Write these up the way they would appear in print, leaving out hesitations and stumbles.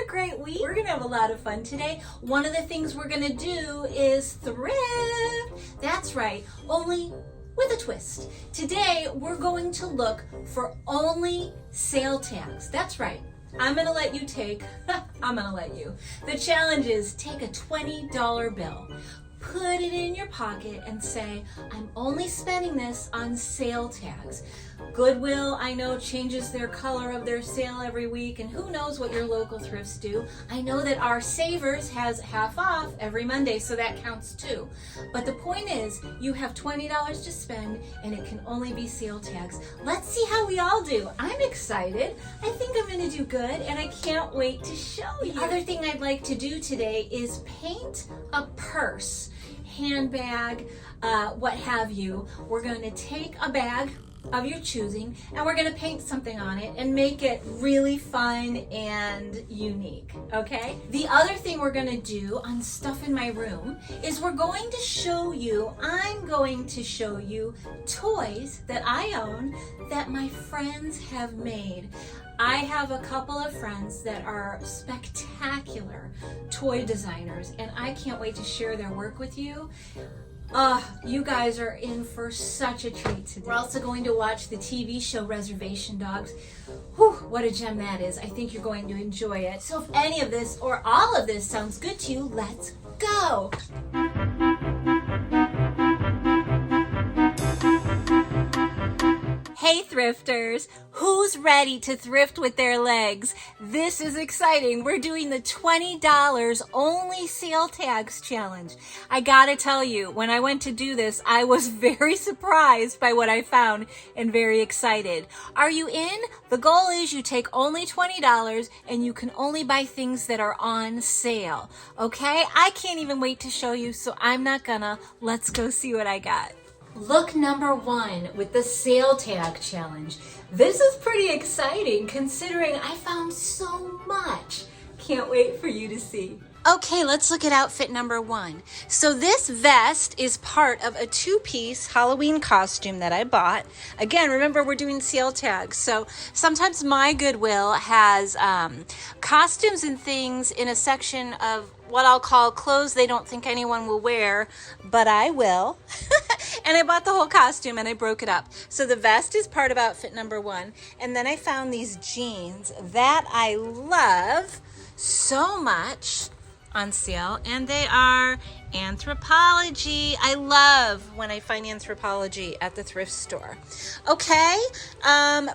a great week. We're gonna have a lot of fun today. One of the things we're gonna do is thrift. That's right, only with a twist. Today, we're going to look for only sale tags. That's right. I'm gonna let you. The challenge is take a $20 bill, put it in your pocket and say, I'm only spending this on sale tags. Goodwill, I know, changes their color of their sale every week, and who knows what your local thrifts do. I know that our Savers has half off every Monday, so that counts too. But the point is, you have $20 to spend, and it can only be sale tags. Let's see how we all do. I'm excited. I think I'm gonna do good, and I can't wait to show you. The other thing I'd like to do today is paint a purse, handbag, what have you. We're going to take a bag of your choosing and we're going to paint something on it and make it really fun and unique, okay? The other thing we're going to do on stuff in my room is I'm going to show you toys that I own that my friends have made. I have a couple of friends that are spectacular toy designers, and I can't wait to share their work with you. You guys are in for such a treat today. We're also going to watch the TV show Reservation Dogs. Whew, what a gem that is. I think you're going to enjoy it. So if any of this or all of this sounds good to you, let's go. Hey thrifters, who's ready to thrift with their legs? This is exciting. We're doing the $20 only sale tags challenge. I gotta tell you, when I went to do this, I was very surprised by what I found and very excited. Are you in? The goal is you take only $20 and you can only buy things that are on sale. Okay? I can't even wait to show you, so I'm not gonna. Let's go see what I got. Look number 1 with the sale tag challenge. This is pretty exciting considering I found so much. Can't wait for you to see. Okay, let's look at outfit number 1. So this vest is part of a 2-piece Halloween costume that I bought. Again, remember we're doing sale tags. So sometimes my Goodwill has costumes and things in a section of what I'll call clothes they don't think anyone will wear, but I will. And I bought the whole costume and I broke it up. So the vest is part of outfit number 1. And then I found these jeans that I love so much on sale, and they are Anthropologie. I love when I find Anthropologie at the thrift store. Okay,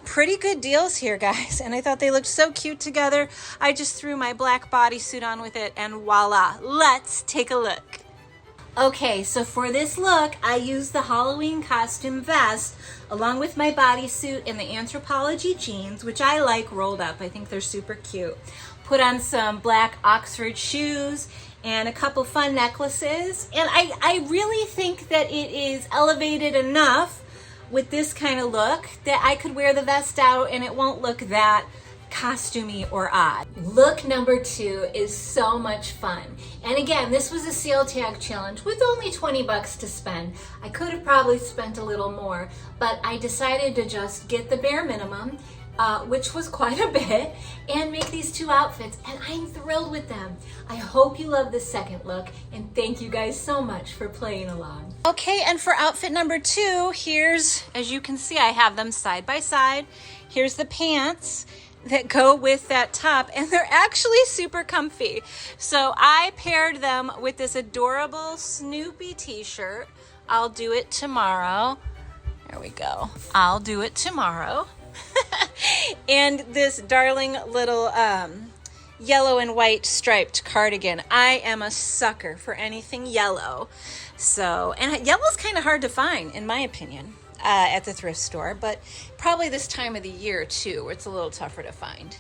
pretty good deals here, guys, and I thought they looked so cute together. I just threw my black bodysuit on with it, and voila, let's take a look. Okay, so for this look, I used the Halloween costume vest along with my bodysuit and the Anthropologie jeans, which I like rolled up. I think they're super cute. Put on some black Oxford shoes and a couple fun necklaces. And I really think that it is elevated enough with this kind of look that I could wear the vest out and it won't look that costumey or odd. Look number 2 is so much fun. And again, this was a sale tag challenge with only 20 bucks to spend. I could have probably spent a little more, but I decided to just get the bare minimum, which was quite a bit, and make these 2 outfits, and I'm thrilled with them. I hope you love this second look, and thank you guys so much for playing along. Okay, and for outfit number 2, here's, as you can see, I have them side by side. Here's the pants that go with that top, and they're actually super comfy. So I paired them with this adorable Snoopy t-shirt. I'll do it tomorrow. There we go. I'll do it tomorrow. And this darling little yellow and white striped cardigan. I am a sucker for anything yellow. So, and yellow's kind of hard to find, in my opinion, at the thrift store, but probably this time of the year too, where it's a little tougher to find.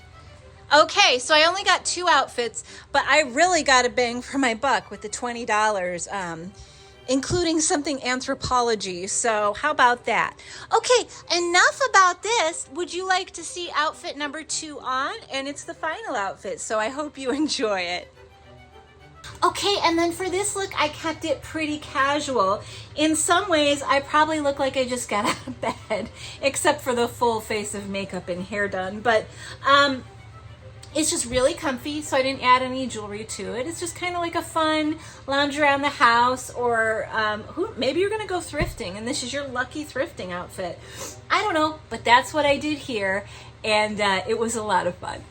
Okay, so I only got 2 outfits, but I really got a bang for my buck with the $20, including something Anthropologie. So how about that? Okay, enough about this. Would you like to see outfit number 2 on? And it's the final outfit, so I hope you enjoy it. Okay, and then for this look, I kept it pretty casual. In some ways, I probably look like I just got out of bed, except for the full face of makeup and hair done. But It's just really comfy, so I didn't add any jewelry to it. It's just kind of like a fun lounge around the house, or maybe you're gonna go thrifting and this is your lucky thrifting outfit. I don't know, but that's what I did here, and it was a lot of fun.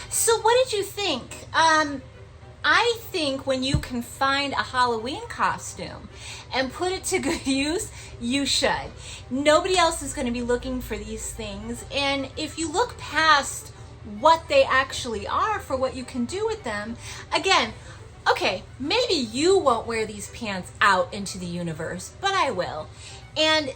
So what did you think? I think when you can find a Halloween costume and put it to good use, you should. Nobody else is gonna be looking for these things, and if you look past what they actually are for what you can do with them. Again, okay, maybe you won't wear these pants out into the universe, but I will. And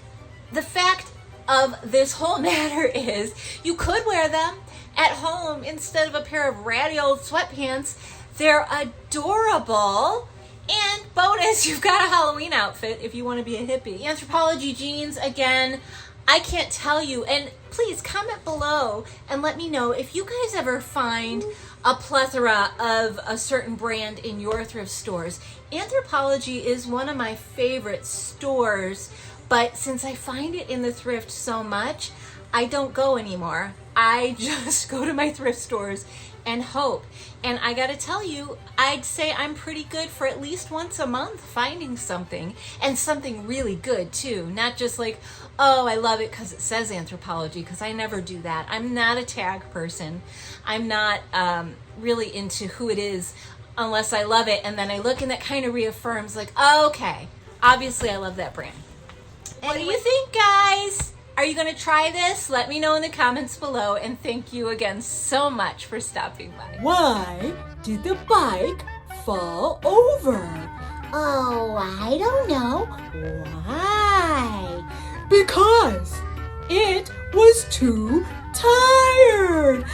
the fact of this whole matter is you could wear them at home instead of a pair of ratty old sweatpants. They're adorable. And bonus, you've got a Halloween outfit if you want to be a hippie. Anthropologie jeans, again, I can't tell you, and please comment below and let me know if you guys ever find a plethora of a certain brand in your thrift stores. Anthropologie is one of my favorite stores, but since I find it in the thrift so much, I don't go anymore. I just go to my thrift stores and hope. And I gotta tell you, I'd say I'm pretty good for at least once a month finding something, and something really good too. Not just like, oh, I love it because it says Anthropologie, because I never do that. I'm not a tag person. I'm not really into who it is unless I love it, and then I look and that kind of reaffirms like, oh, okay, obviously I love that brand. What do you think, guys? Are you going to try this? Let me know in the comments below, and thank you again so much for stopping by. Why did the bike fall over? Oh, I don't know. Why? Because it was too tired.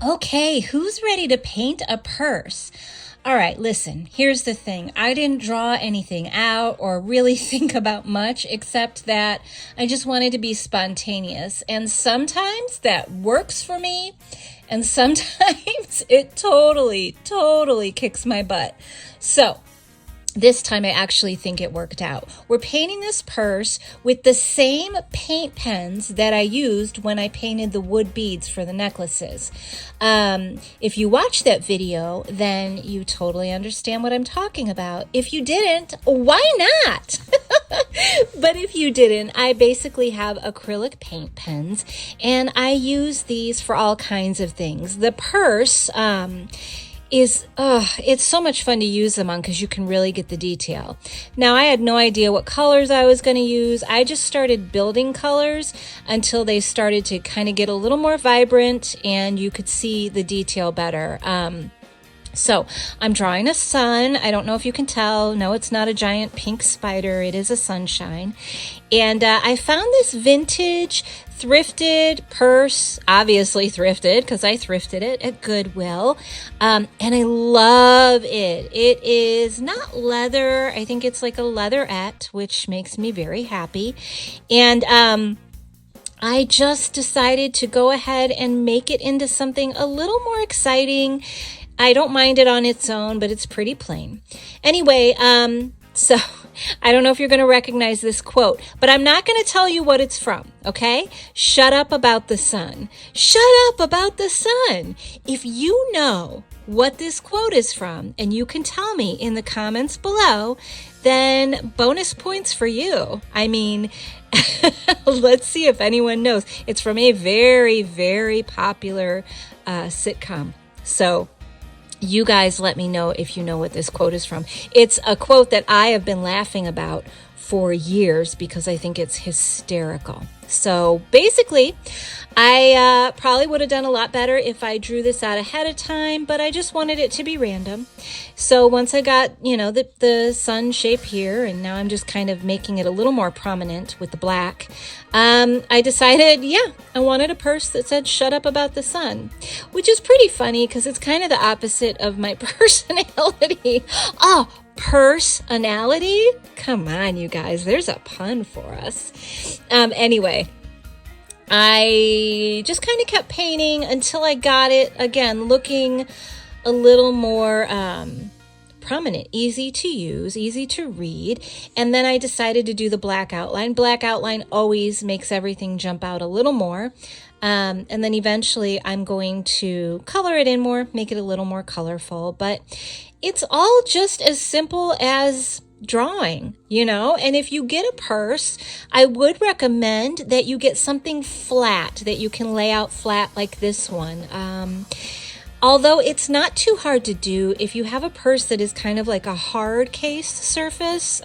Okay, who's ready to paint a purse? All right, listen, here's the thing. I didn't draw anything out or really think about much, except that I just wanted to be spontaneous. And sometimes that works for me, and sometimes it totally kicks my butt. So this time I actually think it worked out. We're painting this purse with the same paint pens that I used when I painted the wood beads for the necklaces. If you watched that video, then you totally understand what I'm talking about. If you didn't, why not? But if you didn't, I basically have acrylic paint pens, and I use these for all kinds of things. The purse, it's so much fun to use them on because you can really get the detail. Now, I had no idea what colors I was going to use. I just started building colors until they started to kind of get a little more vibrant and you could see the detail better. So I'm drawing a sun. I don't know if you can tell. No, it's not a giant pink spider. It is a sunshine. And I found this vintage thrifted purse, obviously thrifted because I thrifted it at Goodwill. And I love it. It is not leather. I think it's like a leatherette, which makes me very happy. And I just decided to go ahead and make it into something a little more exciting. I don't mind it on its own, but it's pretty plain. Anyway, so I don't know if you're going to recognize this quote, but I'm not going to tell you what it's from, okay? Shut up about the sun. Shut up about the sun. If you know what this quote is from, and you can tell me in the comments below, then bonus points for you. I mean, let's see if anyone knows. It's from a very, very popular sitcom. So you guys let me know if you know what this quote is from. It's a quote that I have been laughing about for years because I think it's hysterical. So basically, I probably would have done a lot better if I drew this out ahead of time, but I just wanted it to be random. So once I got, you know, the sun shape here, and now I'm just kind of making it a little more prominent with the black, I decided, yeah, I wanted a purse that said, shut up about the sun, which is pretty funny because it's kind of the opposite of my personality. Oh, personality? Come on, you guys, there's a pun for us. Anyway, I just kind of kept painting until I got it, again, looking a little more prominent, easy to use, easy to read. And then I decided to do the black outline. Black outline always makes everything jump out a little more. And then eventually I'm going to color it in more, make it a little more colorful. But it's all just as simple as drawing, and if you get a purse, I would recommend that you get something flat that you can lay out flat like this one. Although it's not too hard to do, if you have a purse that is kind of like a hard case surface,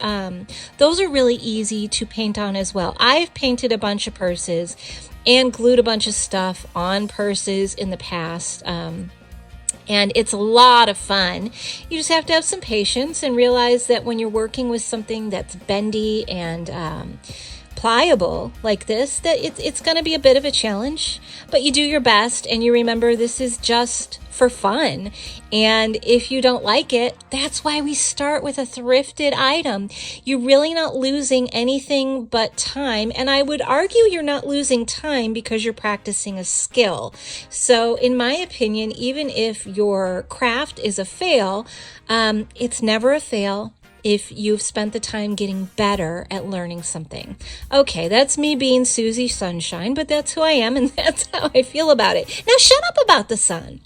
those are really easy to paint on as well. I've painted a bunch of purses and glued a bunch of stuff on purses in the past. And it's a lot of fun. You just have to have some patience and realize that when you're working with something that's bendy and pliable like this, that it's going to be a bit of a challenge, but you do your best and you remember this is just for fun. And if you don't like it, that's why we start with a thrifted item. You're really not losing anything but time. And I would argue you're not losing time because you're practicing a skill. So in my opinion, even if your craft is a fail, it's never a fail if you've spent the time getting better at learning something. Okay, that's me being Susie Sunshine, but that's who I am and that's how I feel about it. Now shut up about the sun.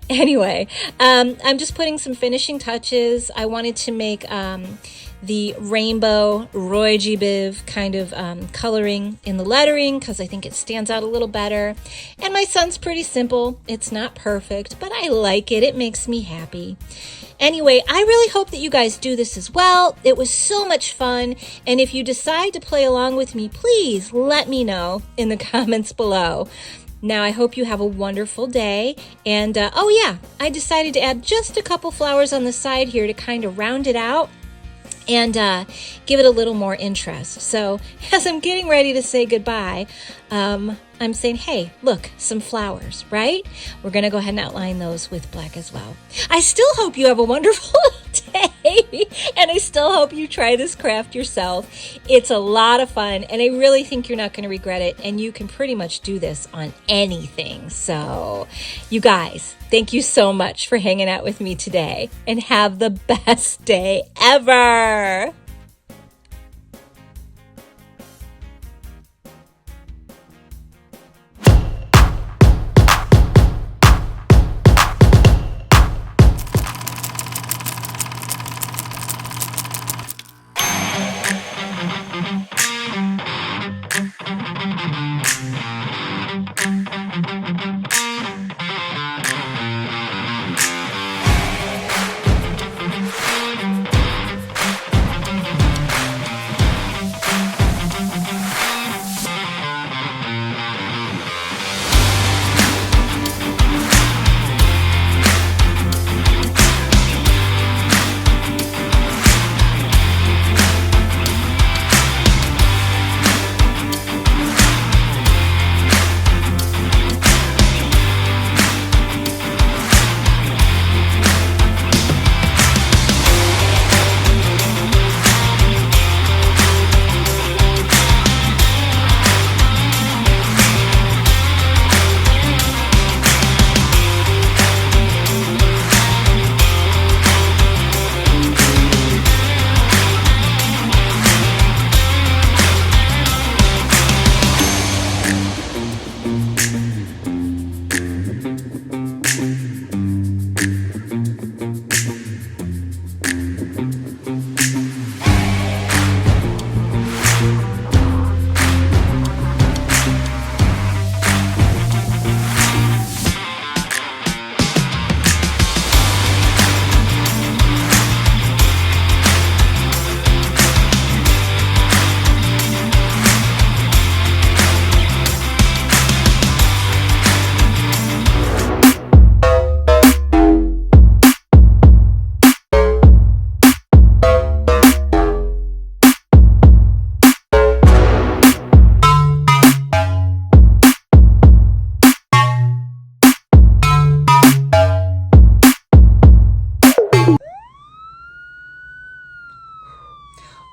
Anyway, I'm just putting some finishing touches. I wanted to make the rainbow Roy G. Biv kind of coloring in the lettering because I think it stands out a little better. And my sun's pretty simple. It's not perfect, but I like it. It makes me happy. Anyway, I really hope that you guys do this as well. It was so much fun. And if you decide to play along with me, please let me know in the comments below. Now, I hope you have a wonderful day. And, oh yeah, I decided to add just a couple flowers on the side here to kind of round it out and give it a little more interest. So as I'm getting ready to say goodbye, I'm saying, hey, look, some flowers, right? We're going to go ahead and outline those with black as well. I still hope you have a wonderful day, and I still hope you try this craft yourself. It's a lot of fun, and I really think you're not going to regret it, and you can pretty much do this on anything. So, you guys, thank you so much for hanging out with me today, and have the best day ever!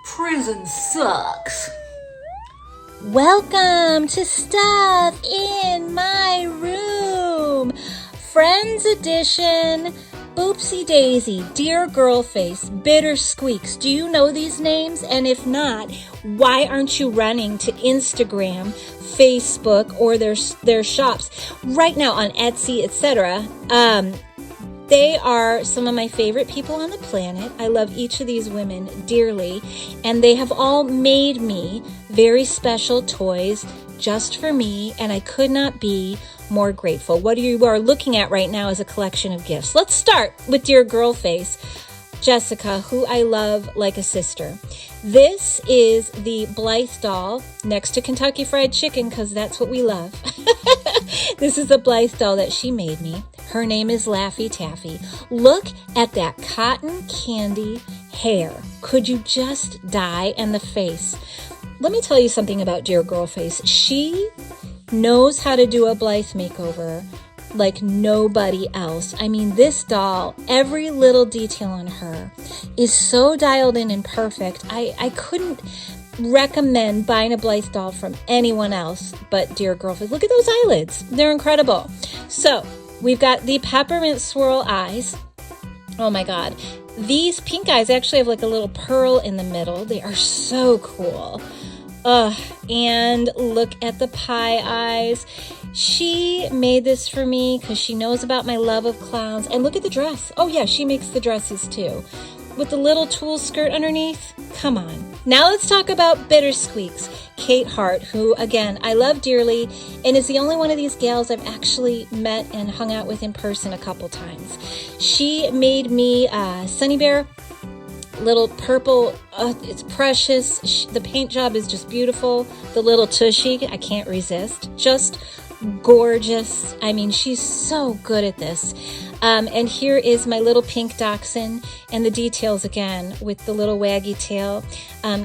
Prison sucks. Welcome to Stuff in My Room, Friends Edition. Boopsie Daisy, Dear Girlface, Bitter Squeaks. Do you know these names? And if not, why aren't you running to Instagram, Facebook, or their shops right now on Etsy, etc.? They are some of my favorite people on the planet. I love each of these women dearly, and they have all made me very special toys just for me, and I could not be more grateful. What you are looking at right now is a collection of gifts. Let's start with Dear Girlface, Jessica, who I love like a sister. This is the Blythe doll next to Kentucky Fried Chicken because that's what we love. This is the Blythe doll that she made me. Her name is Laffy Taffy. Look at that cotton candy hair. Could you just die? And the face. Let me tell you something about Dear Girlface. She knows how to do a Blythe makeover like nobody else. I mean, this doll, every little detail on her is so dialed in and perfect. I couldn't recommend buying a Blythe doll from anyone else but Dear Girlface. Look at those eyelids. They're incredible. So we've got the peppermint swirl eyes. Oh my God. These pink eyes actually have like a little pearl in the middle. They are so cool. And look at the pie eyes. She made this for me because she knows about my love of clowns. And look at the dress. Oh yeah, she makes the dresses too. With the little tulle skirt underneath. Come on. Now let's talk about Bitter Squeaks. Kate Hart, who again, I love dearly and is the only one of these gals I've actually met and hung out with in person a couple times. She made me Sunny Bear. Little purple, it's precious. The paint job is just beautiful. The little tushy, I can't resist. Just gorgeous. I mean, she's so good at this. And here is my little pink dachshund and the details again with the little waggy tail.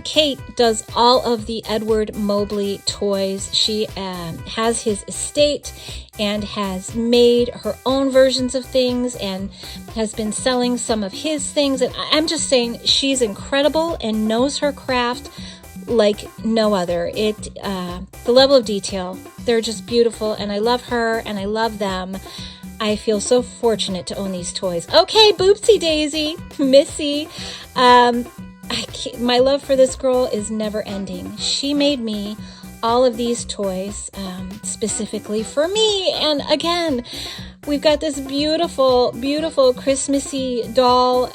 Kate does all of the Edward Mobley toys. She has his estate and has made her own versions of things and has been selling some of his things. And I'm just saying she's incredible and knows her craft like no other. The level of detail, they're just beautiful, and I love her and I love them. I feel so fortunate to own these toys. Okay, Boopsie Daisy, Missy. My love for this girl is never ending. She made me all of these toys specifically for me. And again, we've got this beautiful, beautiful Christmassy doll.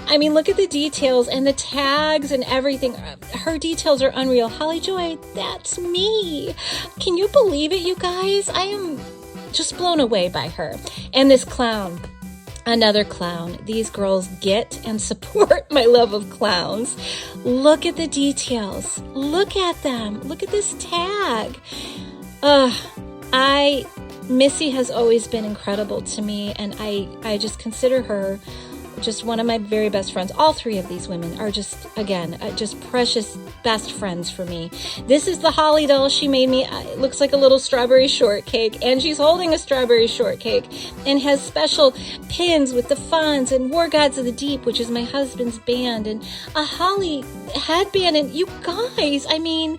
I mean, look at the details and the tags and everything. Her details are unreal. Holly Joy, that's me. Can you believe it, you guys? I am just blown away by her. And this clown, another clown. These girls get and support my love of clowns. Look at the details. Look at them. Look at this tag. Missy has always been incredible to me, and I just consider her just one of my very best friends. All three of these women are just, again, just precious best friends for me. This is the Holly doll she made me. It looks like a little strawberry shortcake, and she's holding a strawberry shortcake and has special pins with the Fonz and War Gods of the Deep, which is my husband's band, and a Holly headband. And you guys, I mean,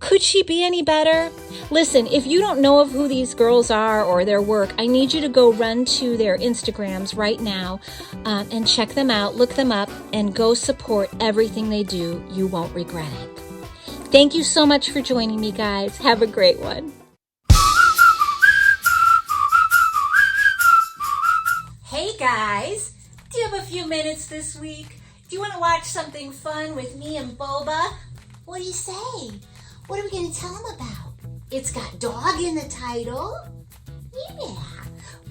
could she be any better? Listen, if you don't know of who these girls are or their work, I need you to go run to their Instagrams right now and check them out, look them up, and go support everything they do. You won't regret it. Thank you so much for joining me, guys. Have a great one. Hey, guys. Do you have a few minutes this week? Do you want to watch something fun with me and Boba? What do you say? What are we going to tell them about? It's got dog in the title. Yeah.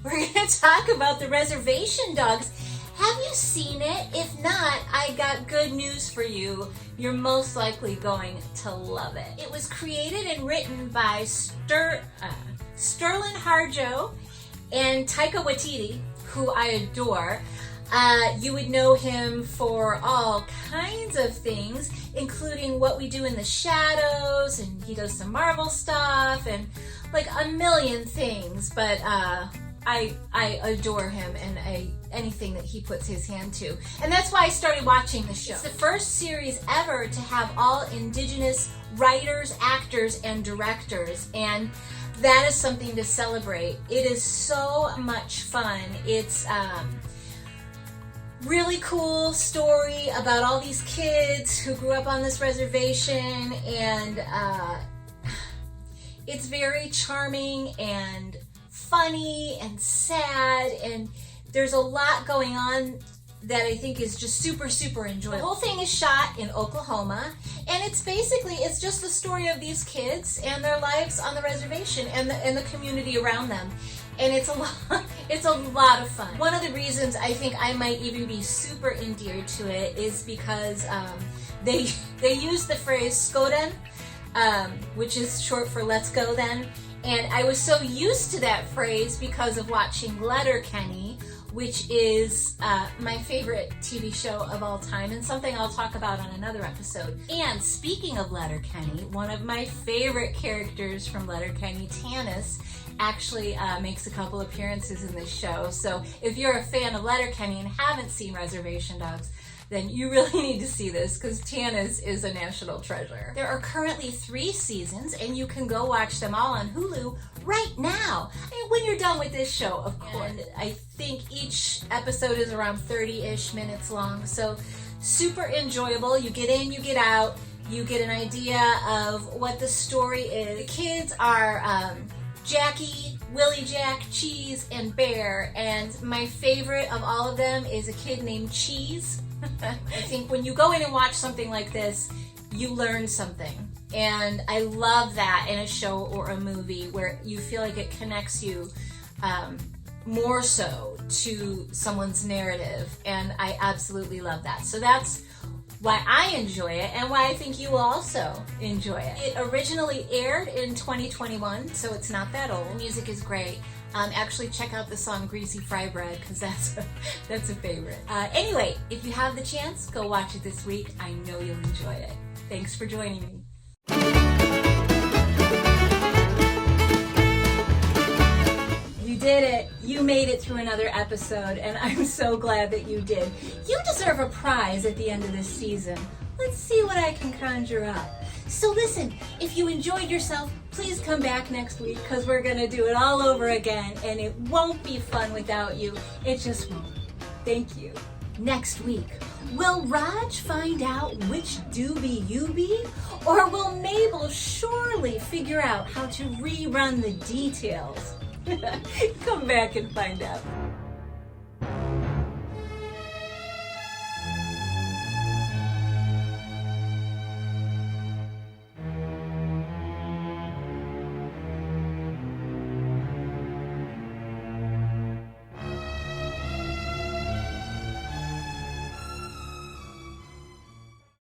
We're going to talk about the Reservation Dogs. Have you seen it? If not, I got good news for you. You're most likely going to love it. It was created and written by Sterling Harjo and Taika Waititi, who I adore. You would know him for all kinds of things, including What We Do in the Shadows, and he does some Marvel stuff, and like a million things, but I adore him and anything that he puts his hand to. And that's why I started watching the show. It's the first series ever to have all Indigenous writers, actors, and directors, and that is something to celebrate. It is so much fun. It's really cool story about all these kids who grew up on this reservation, and it's very charming and funny and sad, and there's a lot going on that I think is just super, super enjoyable. The whole thing is shot in Oklahoma, and it's just the story of these kids and their lives on the reservation and the community around them. And it's a lot of fun. One of the reasons I think I might even be super endeared to it is because they use the phrase "skoden," which is short for "let's go then." And I was so used to that phrase because of watching Letterkenny, which is my favorite TV show of all time, and something I'll talk about on another episode. And speaking of Letterkenny, one of my favorite characters from Letterkenny, Tanis, actually makes a couple appearances in this show. So if you're a fan of Letterkenny and haven't seen Reservation Dogs, then you really need to see this, because Tanis is a national treasure. There are currently 3 seasons, and you can go watch them all on Hulu right now. I mean, when you're done with this show, of course. And I think each episode is around 30-ish minutes long, so super enjoyable. You get in, you get out, you get an idea of what the story is. The kids are Jackie, Willie Jack, Cheese, and Bear, and my favorite of all of them is a kid named Cheese. I think when you go in and watch something like this, you learn something. And I love that in a show or a movie where you feel like it connects you more so to someone's narrative. And I absolutely love that. So that's why I enjoy it, and why I think you will also enjoy it. It originally aired in 2021, so it's not that old. The music is great. Actually, check out the song "Greasy Fry Bread," because that's a favorite. Anyway, if you have the chance, go watch it this week. I know you'll enjoy it. Thanks for joining me. You did it. You made it through another episode, and I'm so glad that you did. You deserve a prize at the end of this season. Let's see what I can conjure up. So listen, if you enjoyed yourself, please come back next week, because we're going to do it all over again, and it won't be fun without you. It just won't. Thank you. Next week, will Raj find out which doobie you be? Or will Mabel surely figure out how to rerun the details? Come back and find out.